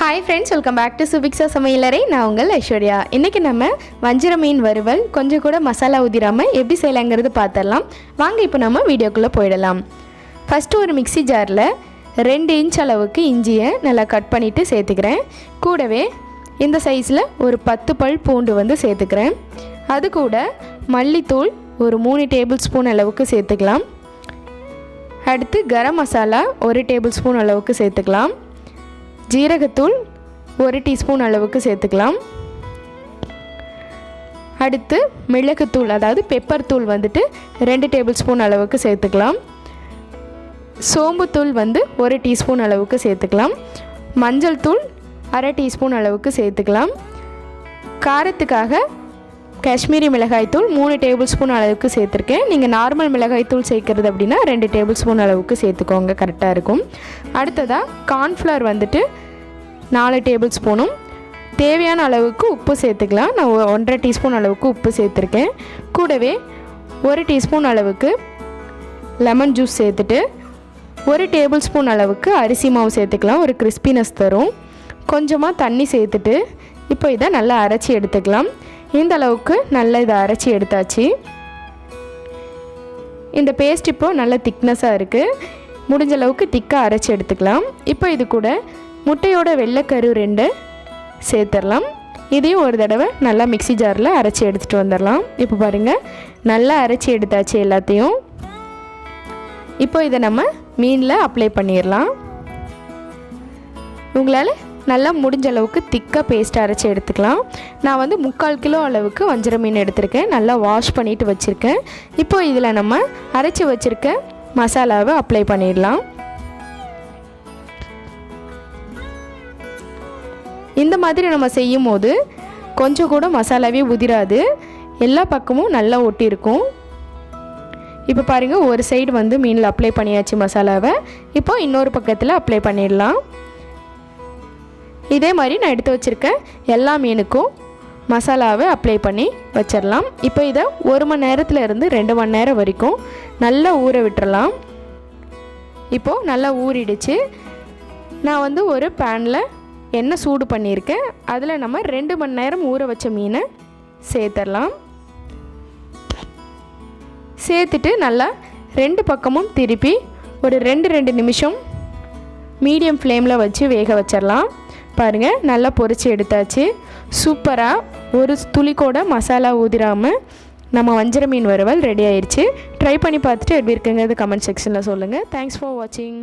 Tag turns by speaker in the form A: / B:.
A: High friends welcome back to Subiksha सமையலறை நான் உங்கள் ஐஸ்வர்யா। இன்னைக்கு நம்ம வஞ்சர மீன் வறுவல் கொஞ்சம் கூட மசாலா ஊதிராம எப்படி செய்யலாம்ங்கறது பார்த்தறலாம்। வாங்க இப்போ நம்ம வீடியோக்குள்ள போய்டலாம்। ஃபர்ஸ்ட் ஒரு மிக்ஸி ஜார்ல 2 இன்ச் அளவுக்கு இஞ்சியை நல்லா கட் பண்ணிட்டு சேர்த்துக்கிறேன்। கூடவே இந்த சைஸ்ல ஒரு 10 பல் பூண்டு வந்து சேர்த்துக்கிறேன்। அது கூட மல்லித்தூள் ஒரு 3 டேபிள் ஸ்பூன் அளவுக்கு சேர்த்துக்கலாம்। அடுத்து கரம் மசாலா 1 டேபிள் ஸ்பூன் அளவுக்கு சேர்த்துக்கலாம்। जीरकतूल 1 टीस्पून அளவுக்கு சேர்த்துக்கலாம்। அடுத்து மிளகுத்தூள் அதாவது பெப்பர் தூள் வந்துட்டு 2 டேபிள் ஸ்பூன் அளவுக்கு சேர்த்துக்கலாம்। சோம்பு தூள் வந்து 1 டீஸ்பூன் அளவுக்கு சேர்த்துக்கலாம்। மஞ்சள் தூள் 1/2 டீஸ்பூன் அளவுக்கு சேர்த்துக்கலாம்। காரத்துக்காக காஷ்மீரி மிளகாய் தூள் 3 டேபிள் ஸ்பூன் அளவுக்கு சேர்த்திருக்கேன்। நீங்க நார்மல் மிளகாய் தூள் சேர்க்கிறது அப்படினா 2 டேபிள் ஸ்பூன் அளவுக்கு சேர்த்துக்கோங்க, கரெக்ட்டா இருக்கும்। அடுத்ததா கார்ன் ஃப்ளவர் வந்துட்டு 4 டேபிள் ஸ்பூனும் தேவையான அளவுக்கு உப்பு சேர்த்துக்கலாம்। நான் 1/2 டீஸ்பூன் அளவுக்கு உப்பு சேர்த்திருக்கேன்। கூடவே 1 டீஸ்பூன் அளவுக்கு லெமன் ஜூஸ் சேர்த்துட்டு 1 டேபிள் ஸ்பூன் அளவுக்கு அரிசி மாவு சேர்த்துக்கலாம், ஒரு கிறிஸ்பினஸ் தரும்। கொஞ்சமா தண்ணி சேர்த்துட்டு இப்போ இத நல்லா அரைச்சி எடுத்துக்கலாம்। இந்த அளவுக்கு நல்லா இத அரைச்சி எடுத்தாச்சு। இந்த பேஸ்ட் இப்போ நல்ல திக்னஸா இருக்கு, முடிஞ்ச அளவுக்கு திக்கா அரைச்சி எடுத்துக்கலாம்। இப்போ இது கூட முட்டையோட வெள்ளைக்கரு 2 சேர்த்துறலாம்। இதையும் ஒரு தடவை நல்லா மிக்ஸி ஜார்ல அரைச்சி எடுத்துட்டு வந்துறலாம்। இப்போ பாருங்க நல்லா அரைச்சி எடுத்தாச்சு எல்லாத்தையும்। இப்போ இத நம்ம மீன்ல அப்ளை பண்ணிரலாம்। உங்களால நல்லா முடிஞ்ச அளவுக்கு திக்கா பேஸ்ட் அரைச்சி எடுத்துக்கலாம்। நான் வந்து 3/4 கிலோ அளவுக்கு வஞ்சர மீன் எடுத்துர்க்கேன், நல்லா வாஷ் பண்ணிட்டு வச்சிருக்கேன்। இப்போ இதில நம்ம அரைச்சி வச்சிருக்க மசாலாவை அப்ளை பண்ணிடலாம்। இந்த மாதிரி நம்ம செய்யும்போது கொஞ்சம் கூட மசாலாவே உதிராது, எல்லா பக்கமும் நல்லா ஒட்டி இருக்கும்। இப்போ பாருங்க ஒரு சைடு வந்து மீன்ல அப்ளை பண்ணியாச்சு மசாலாவை। இப்போ இன்னொரு பக்கத்துல அப்ளை பண்ணிடலாம்। இதே மாதிரி நான் எடுத்து வச்சிருக்க எல்லா மீனுக்கும் மசாலாவை அப்ளை பண்ணி வச்சிரலாம்। இப்போ இத 1 மணி நேரத்துல இருந்து 2 மணி நேரம் வரைக்கும் நல்லா ஊற விட்டுறலாம்। இப்போ நல்லா ஊறிடுச்சு। நான் வந்து ஒரு panல எண்ணெய் சூடு பண்ணியிருக்கேன், அதில் நம்ம 2 மணி நேரம் ஊற வச்ச மீனை சேர்த்துடலாம்। சேர்த்துட்டு நல்லா 2 பக்கமும் திருப்பி ஒரு 2 நிமிஷம் மீடியம் ஃப்ளேமில் வச்சு வேக வச்சிடலாம்। பாருங்கள் நல்லா பொரிச்சு எடுத்தாச்சு। சூப்பராக ஒரு துளி கூட மசாலா ஊதிராமல் நம்ம வஞ்சர மீன் வறுவல் ரெடி ஆயிடுச்சு। ட்ரை பண்ணி பார்த்துட்டு எப்படி இருக்குங்கிறது கமெண்ட் செக்ஷனில் சொல்லுங்கள்। தேங்க்ஸ் ஃபார் வாட்சிங்।